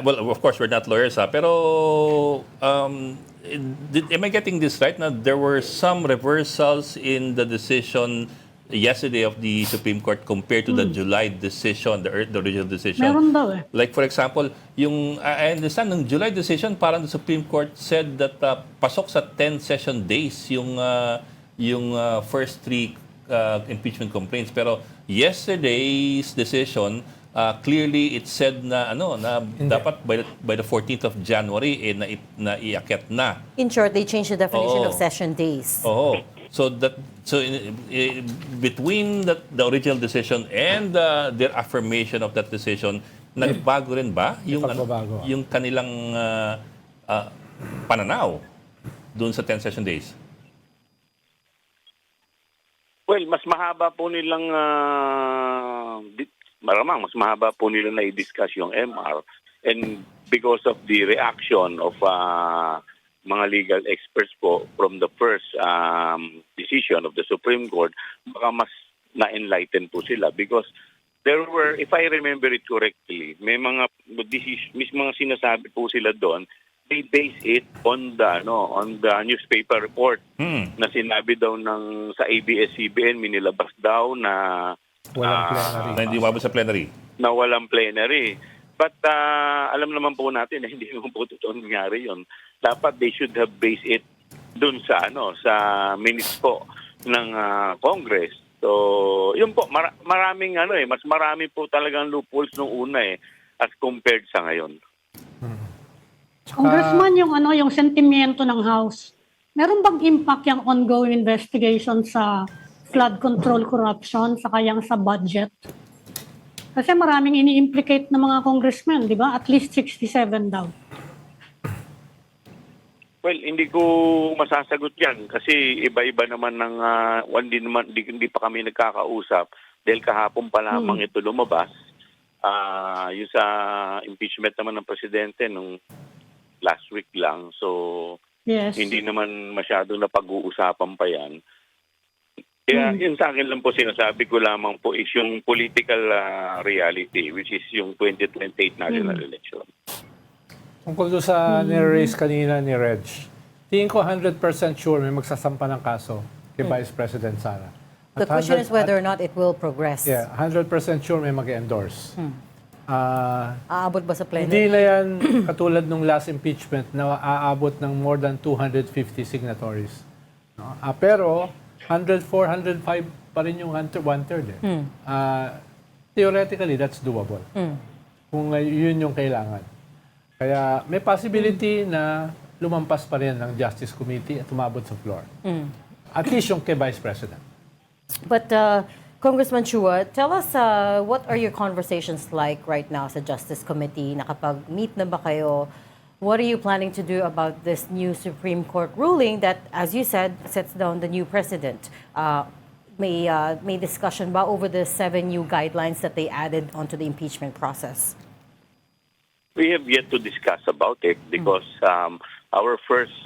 well, of course we're not lawyers pero am I getting this right? Now there were some reversals in the decision yesterday of the Supreme Court compared to the July decision, the original decision.
Meron daw eh.
Like for example, yung I understand ng July decision, parang the Supreme Court said that pasok sa 10 session days yung first 3 impeachment complaints, pero yesterday's decision clearly it said na dapat by the 14th of January na iakyat na.
In short, they changed the definition
Oo.
of session days.
Oh. So between the original decision and their affirmation of that decision, nagbago rin ba yung
Pagbabago.
yung kanilang pananaw doon sa 10 session days?
Well, mas mahaba po nilang maramang mas mahaba po nilang na-discuss yung MR, and because of the reaction of mga legal experts po from the first decision of the Supreme Court, baka mas na-enlighten po sila because there were, if I remember it correctly, may mga mga sinasabi po sila doon. They base it on the newspaper report na sinabi daw sa ABS-CBN, minilabas daw na
Walang plenary.
Na hindi umabot sa plenary.
na walang plenary. But alam naman po natin na hindi naman po totoo nangyari yun. Dapat they should have based it dun sa sa minutes po ng Congress. So, yun po, maraming mas marami po talagang loopholes nung una as compared sa ngayon.
Congressman, yung sentimiento ng House, meron bang impact yung ongoing investigation sa flood control corruption sa kayang sa budget? Kasi maraming ini-implicate ng mga congressmen, di ba? At least 67 daw.
Well, hindi ko masasagot yan kasi iba-iba naman ng hindi pa kami nagkakausap dahil kahapon pa lamang ito lumabas. Yung sa impeachment naman ng presidente nung last week lang. So,
Yes.
hindi naman masyado na pag-uusapan pa yan. Kaya yun sa akin lang po sinasabi ko lamang po is yung political reality which is yung 2028 national election.
Tungkol doon sa nire-raise kanina ni Reg, tingin ko 100% sure may magsasampa ng kaso kay Vice President Sara.
The question is whether or not it will progress.
Yeah, 100% sure may mag-endorse.
Aabot ba sa plenary?
Hindi na yan katulad nung last impeachment na aabot ng more than 250 signatories. No? Pero 104, 105 pa rin yung one-third. Theoretically, that's doable. Kung yun yung kailangan. Kaya may possibility na lumampas pa rin ng Justice Committee at umabot sa floor. At least yung kay Vice President.
But Congressman Chua, tell us what are your conversations like right now sa Justice Committee? Nakapag-meet na ba kayo? What are you planning to do about this new Supreme Court ruling that, as you said, sets down the new precedent? May discussion ba over the 7 new guidelines that they added onto the impeachment process?
We have yet to discuss about it because our first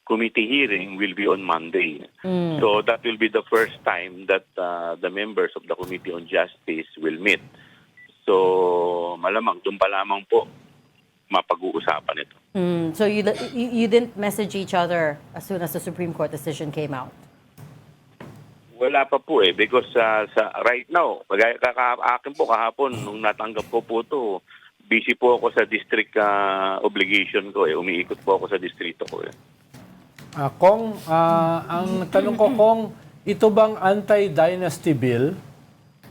committee hearing will be on Monday. So that will be the first time that the members of the Committee on Justice will meet. So malamang doon pa lamang po mapag-uusapan ito.
So you didn't message each other as soon as the Supreme Court decision came out?
Wala pa po because sa right now, akin po kahapon nung natanggap ko po ito, busy po ako sa district obligation ko umiikot po ako sa distrito ko
Kung, ang tanong ko kung ito bang anti-dynasty bill,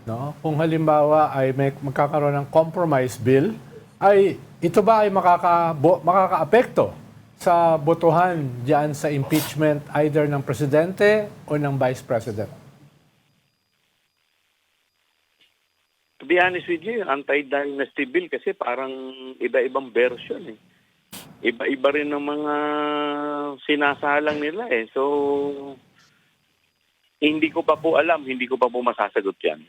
no? Kung halimbawa ay magkakaroon ng compromise bill, ay ito ba ay makakaapekto sa botohan diyan sa impeachment either ng presidente o ng vice president?
To be honest with you, yung anti-dynasty bill kasi parang iba-ibang version eh. Iba-iba rin ng mga sinasalang nila eh. So, hindi ko pa po alam, hindi ko pa po masasagot yan.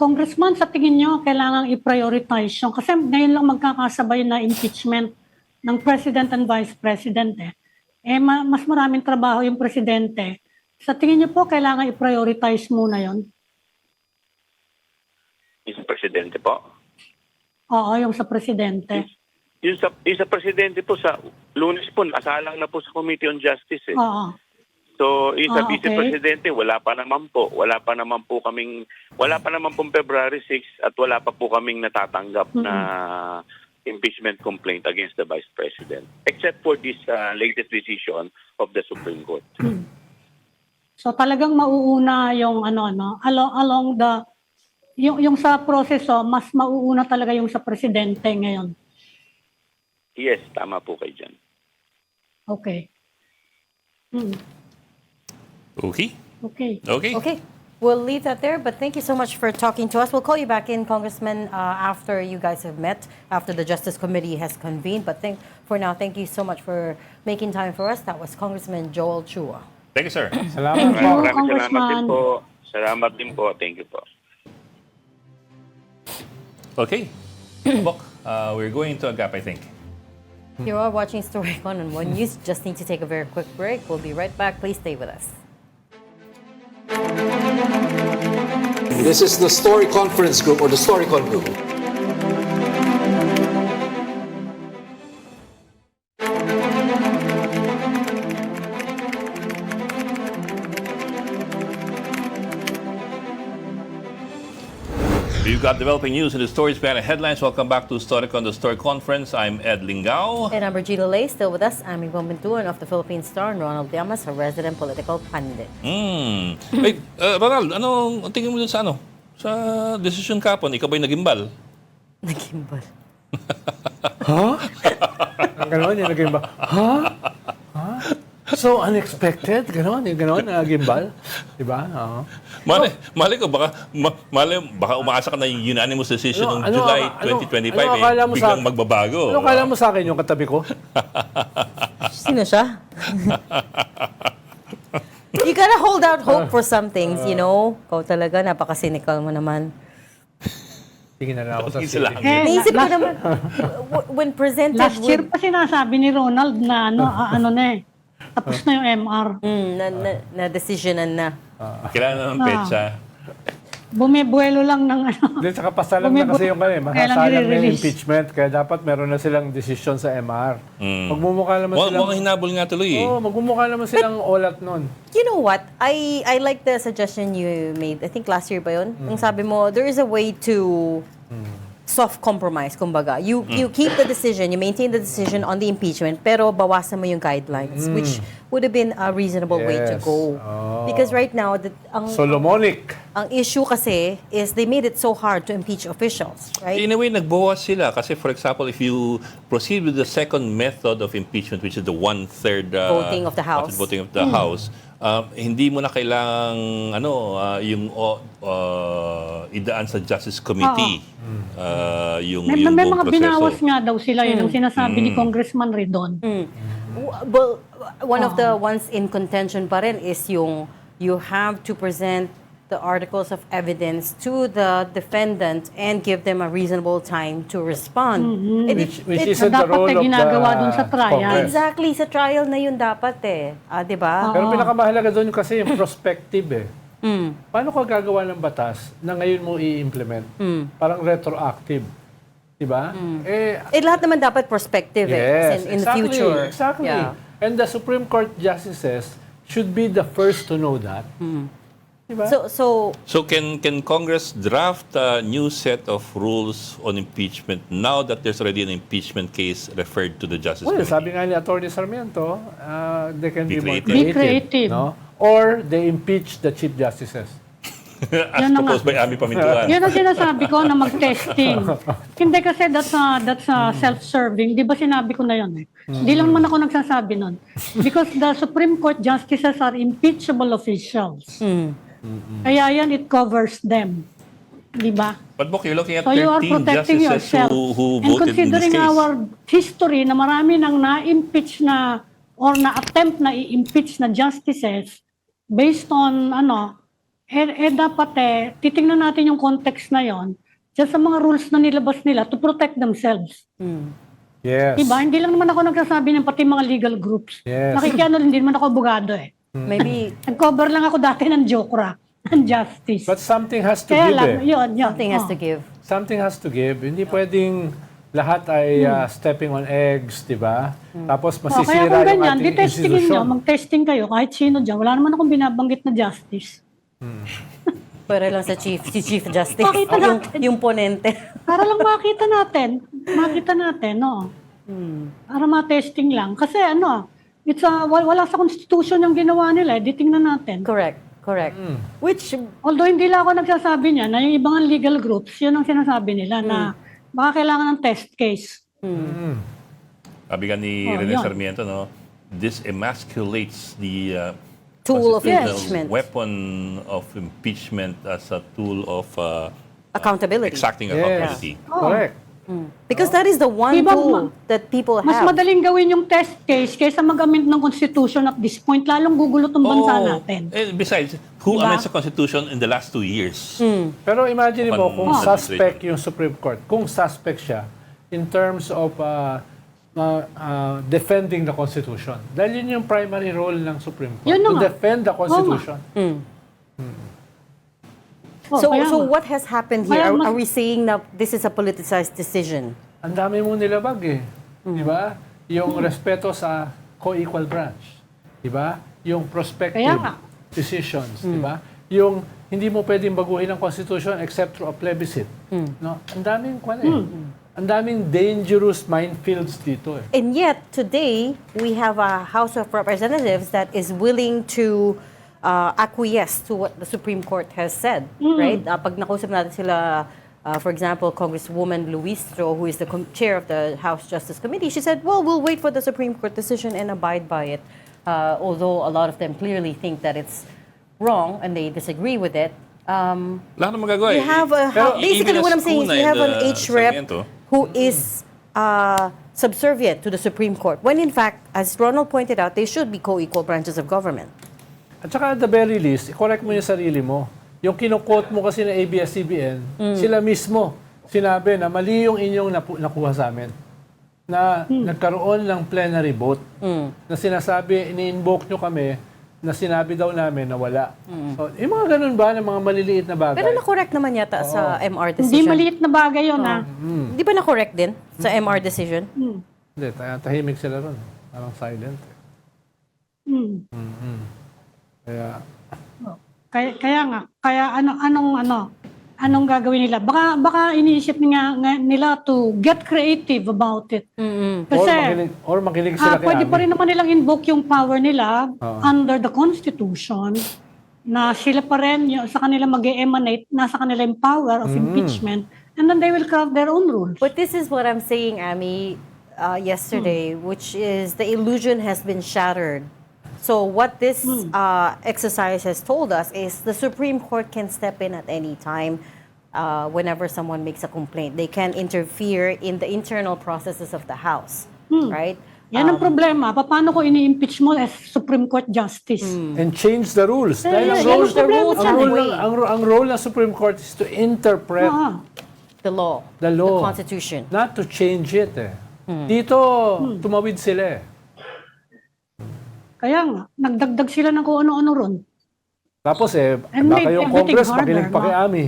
Congressman, sa tingin nyo, kailangan i-prioritize yung, kasi ngayon lang magkakasabay na impeachment ng President and Vice President eh. Mas maraming trabaho yung Presidente. Sa tingin nyo po, kailangan i-prioritize muna yon?
Yung sa Presidente po?
Oo, yung sa Presidente.
Yung sa Presidente po, sa Lunes po, asalang na po sa Committee on Justice eh.
Oo.
So, yung sa
Okay.
Vice Presidente, wala pa naman po February 6 at wala pa po kaming natatanggap na impeachment complaint against the Vice President. Except for this latest decision of the Supreme Court.
So talagang mauuna yung along the yung sa proseso, mas mauuna talaga yung sa Presidente ngayon.
Yes, tama po kayo dyan.
Okay.
Okay.
Okay.
Okay.
Okay, we'll leave that there, but thank you so much for talking to us. We'll call you back in, Congressman, after you guys have met, after the Justice Committee has convened. But for now, thank you so much for making time for us. That was Congressman Joel Chua.
Thank you, sir.
Salamat po.
Maraming salamat din
Congressman.
po. Salamat din po. Thank you po.
Okay. Bok, we're going to a gap, I think.
You are watching Storycon on One News. Just need to take a very quick break. We'll be right back. Please stay with us.
This is the Story Conference Group or the Storycon Group.
We've got developing news in the stories behind the headlines. Welcome back to Storycon, the Story Conference. I'm Ed Lingao.
And I'm Regina Lay, still with us. I'm Yvonne Bintuan of the Philippine Star, and Ronald Llamas, a resident political pundit.
Wait, Ronald, ang tingin mo dun sa sa decision kapon? Ikaw ba'y nagimbal?
Nagimbal.
Ang gano'n yung nag-gimbal. So unexpected, gano'n, gimbal. Diba? Oo.
Mali ko, baka umaasa ka na yung unanimous decision noong July 2025,
akala mo
biglang magbabago.
Ano kala mo sa akin yung katabi ko?
Sino siya? You gotta hold out hope for some things, you know? Ikaw talaga, napaka-cynical mo naman.
Tingin na lang ako sa
Tingin
city.
sila.
Naisip ko naman, when presented
Last year
with...
pa sinasabi ni Ronald na tapos na yung MR.
na decisionan na.
Kailangan na ng petsa.
Bumibuelo lang ng
Hindi, saka pasalang na kasi yung masasalang na yung
i-release.
impeachment, kaya dapat meron na silang desisyon sa MR. Magmumukha naman silang...
Mukhang hinabol nga tuloy eh.
Oo, magmumukha naman silang olat nun.
You know what? I like the suggestion you made. I think last year ba yun? Yung sabi mo, there is a way to soft compromise, kumbaga. You keep the decision, you maintain the decision on the impeachment, pero bawasan mo yung guidelines, which would have been a reasonable way to
Yes.
go.
Oh.
Because right now,
Solomonic.
ang issue kasi is they made it so hard to impeach officials, right?
In a way, nagbawas sila. Kasi for example, if you proceed with the second method of impeachment, which is the one-third
Voting of the House.
voting of the House, hindi mo na kailangang yung idaan sa Justice Committee yung
May
buong
mga
proseso.
binawas nga daw sila, yun ang sinasabi ni Congressman Ridon.
Well, one of the ones in contention pa rin is yung you have to present the articles of evidence to the defendant and give them a reasonable time to respond. And
Which isn't the
dapat
role
na
of
ginagawa
the
dun sa trial.
Congress.
Exactly, sa trial na yun dapat di ba?
Pero pinakamahalaga doon kasi yung prospective eh. Paano ka gagawa ng batas na ngayon mo i-implement? Parang retroactive. Diba?
Lahat naman dapat perspective
Yes,
in the future.
Exactly.
Yeah.
And the Supreme Court justices should be the first to know that. Diba?
So
can Congress draft a new set of rules on impeachment now that there's already an impeachment case referred to the Justice
Well,
Committee?
sabi nga ni Atty. Sarmiento, they can
Be
be more
creative.
Be creative.
No? Or they impeach the chief justices.
As
Yan na
proposed by Ami Pamintuan.
Yan ang sinasabi ko na mag-testing. Hindi kasi that's self-serving. Di ba sinabi ko na yun eh? Di lang man ako nagsasabi nun. Because the Supreme Court justices are impeachable officials. Kaya yan, it covers them. Di ba?
But Bok, you're looking at
So you are
13
protecting
justices
yourself.
who
And
voted in this
considering
case.
our history na marami nang na-impeach na or na-attempt na i-impeach na justices based on dapat titingnan natin yung context na yon dyan sa mga rules na nilabas nila to protect themselves.
Yes.
Diba? Hindi lang naman ako nagsasabi ng pati mga legal groups.
Yes.
Nakikiano, hindi naman ako abogado eh.
Maybe
Nag-cover lang ako dati ng Jokra, ng justice.
But something has to
Kaya
give
lang,
eh.
yun.
something has to give.
Something has to give. Hindi pwedeng lahat ay stepping on eggs, di ba? Tapos
Kaya
masisira
kung
yung
ganyan,
ating
di-testingin nyo,
institusyon.
mag-testing kayo, kahit sino dyan. Wala naman akong binabanggit na justice.
Para lang sa si Chief Justice,
Makita natin.
yung ponente.
Para lang makita natin, no? Para ma-testing lang. Kasi wala sa constitution yung ginawa nila, di tingnan natin.
Correct. Which,
Although hindi lang ako nagsasabi niya na yung ibang legal groups, yun ang sinasabi nila na baka kailangan ng test case.
Sabi ka ni
Oh,
Rene
yun.
Sarmiento, no? This emasculates the
Tool of
constitutional
impeachment.
weapon of impeachment as a tool of
accountability.
exacting
Yes.
accountability.
Correct.
Because that is the one
Diba,
tool that people
Mas
have.
madaling gawin yung test case kaysa mag-amend ng constitution at this point, lalong gugulo tong bansa natin.
And besides, who
Diba?
amends the Constitution in the last 2 years?
Pero imagine mo kung
Pan-
suspect yung Supreme Court, kung suspect siya in terms of defending the Constitution. Dahil yun yung primary role ng Supreme Court,
Yun na
to
nga.
defend the Constitution.
So
Kaya nga.
what has happened here?
Kaya mas-
Are we saying that this is a politicized decision?
Ang dami mo nilabag eh. Di ba? Yung respeto sa co-equal branch. Di ba? Yung prospective
Kaya nga.
decisions. Di ba? Yung hindi mo pwedeng baguhin ang Constitution except through a plebiscite. No? Ang daming ang daming dangerous minefields dito eh.
And yet, today, we have a House of Representatives that is willing to acquiesce to what the Supreme Court has said, right? Pag nakausap natin sila, for example, Congresswoman Luistro, who is the chair of the House Justice Committee, she said, well, we'll wait for the Supreme Court decision and abide by it. Although a lot of them clearly think that it's wrong and they disagree with it.
Wala na magagawa
We
eh.
have a,
Pero
basically
even
what I'm
as
saying is
Kuna
we
and
have an
the
H-Rep
Sarmiento,
who is subservient to the Supreme Court, when in fact, as Ronald pointed out, they should be co-equal branches of government.
At saka at the very least, i-correct mo yung sarili mo. Yung kino-quote mo kasi na ABS-CBN, sila mismo sinabi na mali yung inyong nakuha sa amin. Na nagkaroon ng plenary vote. Na sinasabi, ini-invoke nyo kami, na sinabi daw namin na wala. So, yung mga ganun ba, ng mga maliliit na bagay?
Pero na-correct naman yata sa MR
Hindi
decision.
maliit na bagay yun, ha?
Di ba na-correct din sa MR decision?
Hindi, tahimik sila ron. Parang silent.
Kaya anong gagawin nila? Baka iniisip nila to get creative about it. Kasi
Or makinig sila kay
pwede
Ami.
pa rin naman nilang invoke yung power nila under the Constitution na sila pa rin sa kanila mag-emanate, nasa kanila yung power of impeachment, and then they will craft their own rules.
But this is what I'm saying, Ami, yesterday, which is the illusion has been shattered. So what this exercise has told us is the Supreme Court can step in at any time whenever someone makes a complaint. They can interfere in the internal processes of the House, right?
Yan ang problema. Paano ko ini-impeach mo as Supreme Court Justice?
And change the rules. Dahil ang
yan
role,
ang problema
ang role,
way.
ang role ng Supreme Court is to interpret
The law,
the law.
the Constitution.
Not to change it eh. Dito, tumawid sila eh.
Kaya nga, nagdagdag sila ng kung ano-ano ron.
Tapos
And
baka
made
yung
everything
Congress
harder,
makinig pa
no?
kay Ami.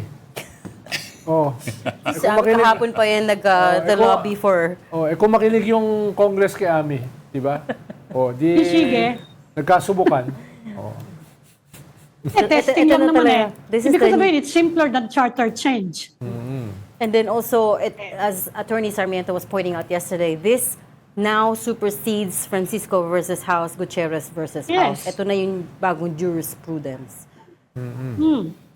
Kahapon pa yan the lobby for...
kung makinig yung Congress kay Ami, di ba? Di
Sige.
nagkasubukan.
Testing
ito
lang
na
naman
talaga.
eh.
This is
Because
the-
of it, it's simpler than charter change.
And then also, as Attorney Sarmiento was pointing out yesterday, this now supersedes Francisco versus House, Gutierrez versus House.
Yes.
Ito na yung bagong jurisprudence.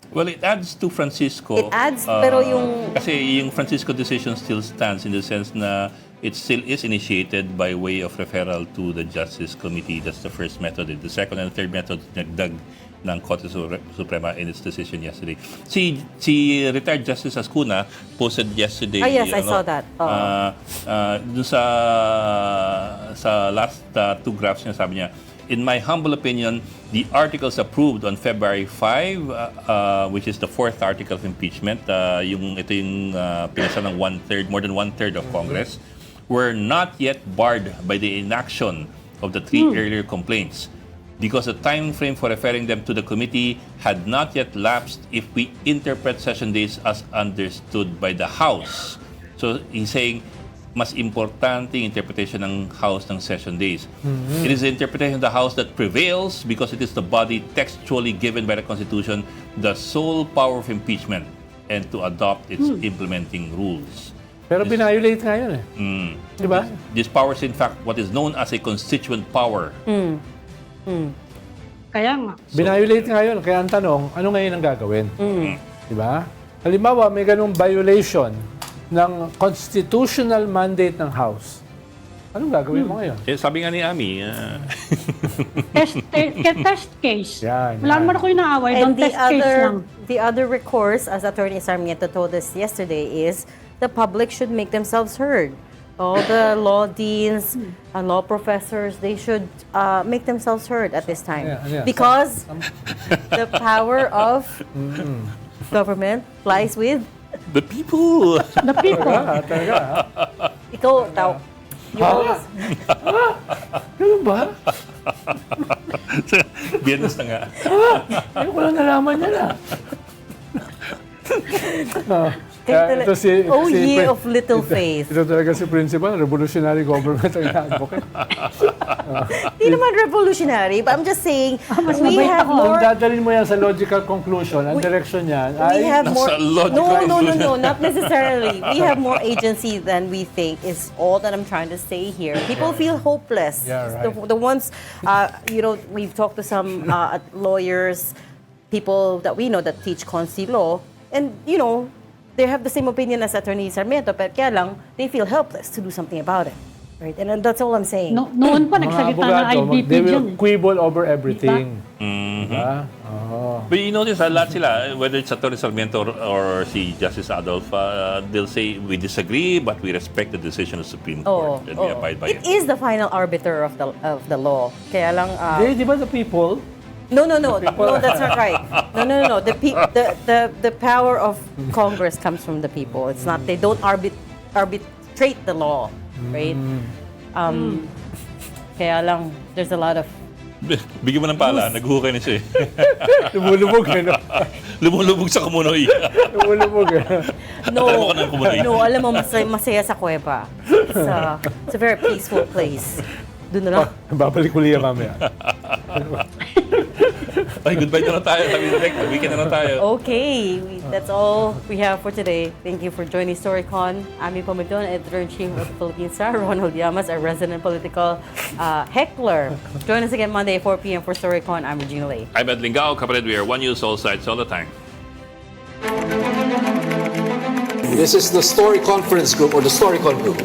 Well, it adds to Francisco.
It adds, pero yung...
Kasi yung Francisco decision still stands in the sense na it still is initiated by way of referral to the Justice Committee. That's the first method. The second and third method, nagdag ng Korte Suprema in its decision yesterday. Si retired Justice Ascuna posted yesterday.
Yes, I saw that.
Dun sa last two graphs niya, sabi niya, in my humble opinion, the articles approved on February 5, which is the fourth article of impeachment, ito yung pinasa ng more than one-third of Congress, were not yet barred by the inaction of the three earlier complaints because the time frame for referring them to the committee had not yet lapsed if we interpret session days as understood by the House. So he's saying, mas importante yung interpretation ng House ng session days. It is the interpretation of the House that prevails because it is the body textually given by the Constitution the sole power of impeachment and to adopt its implementing rules.
Pero binayolate nga yun Di ba?
This power is in fact what is known as a constituent power.
Kaya nga.
Binayolate nga yun. Kaya ang tanong, ano ngayon ang gagawin? Di ba? Halimbawa, may ganung violation ng constitutional mandate ng House. Anong gagawin mo ngayon?
Sabi nga ni Ami,
Test case.
Yan.
Wala naman ako inaaway.
And
Don't test case lang.
the other recourse, as Attorney Sarmiento told us yesterday, is the public should make themselves heard. All the law deans and law professors, they should make themselves heard at this time.
Yeah.
Because the power of government lies with
the people.
The people.
Talaga.
ikaw, tao.
Ganun ba?
Biyernes na nga.
Ayun ko lang nalaman niya na.
Ye of little faith.
Ito talaga si Principal, revolutionary government ang ina-advocate.
Hindi naman revolutionary, but I'm just saying, we have
Kung
more...
dadalhin mo yan sa logical conclusion, ang direction niyan
We
ay...
have more...
Nasa logical
No, not necessarily. We have more agency than we think is all that I'm trying to say here. People feel hopeless.
Yeah, right.
The ones, we've talked to some lawyers, people that we know that teach consti law, and, they have the same opinion as Attorney Sarmiento, but kaya lang, they feel helpless to do something about it. Right? And that's all I'm saying.
Noon pa nagsalita ng IBP
they
dyan.
will quibble over everything.
Mm-hmm.
Oh.
But you notice, lahat sila, whether it's Atty. Sarmiento or si Justice Adolfo, they'll say, we disagree, but we respect the decision of the Supreme Court and we abide by it.
It is the final arbiter of the law. Kaya lang...
Di ba the people?
No, that's not right. No. The power of Congress comes from the people. It's not, they don't arbitrate the law, right? Kaya lang, there's a lot of...
Bigyan mo ng pala, naghuhukay na siya eh.
Lumulubog eh, no?
Lumulubog sa kumunoy.
Lumulubog eh.
No, alam mo, masaya sa kuweba. It's a very peaceful place. Doon na lang.
Babalik ulit yan mamaya.
Ay, goodbye na tayo. Weekend na tayo.
Okay, that's all we have for today. Thank you for joining Storycon. Ami Pomidon, Editor-in-Chief of the Philippine Star. Ronald Llamas, our resident political heckler. Join us again Monday at 4 p.m. for Storycon. I'm Regina Lay.
I'm Ed Lingao. Kapatid, we are One News, all sides, all the time.
This is the Story Conference Group or the Storycon Group.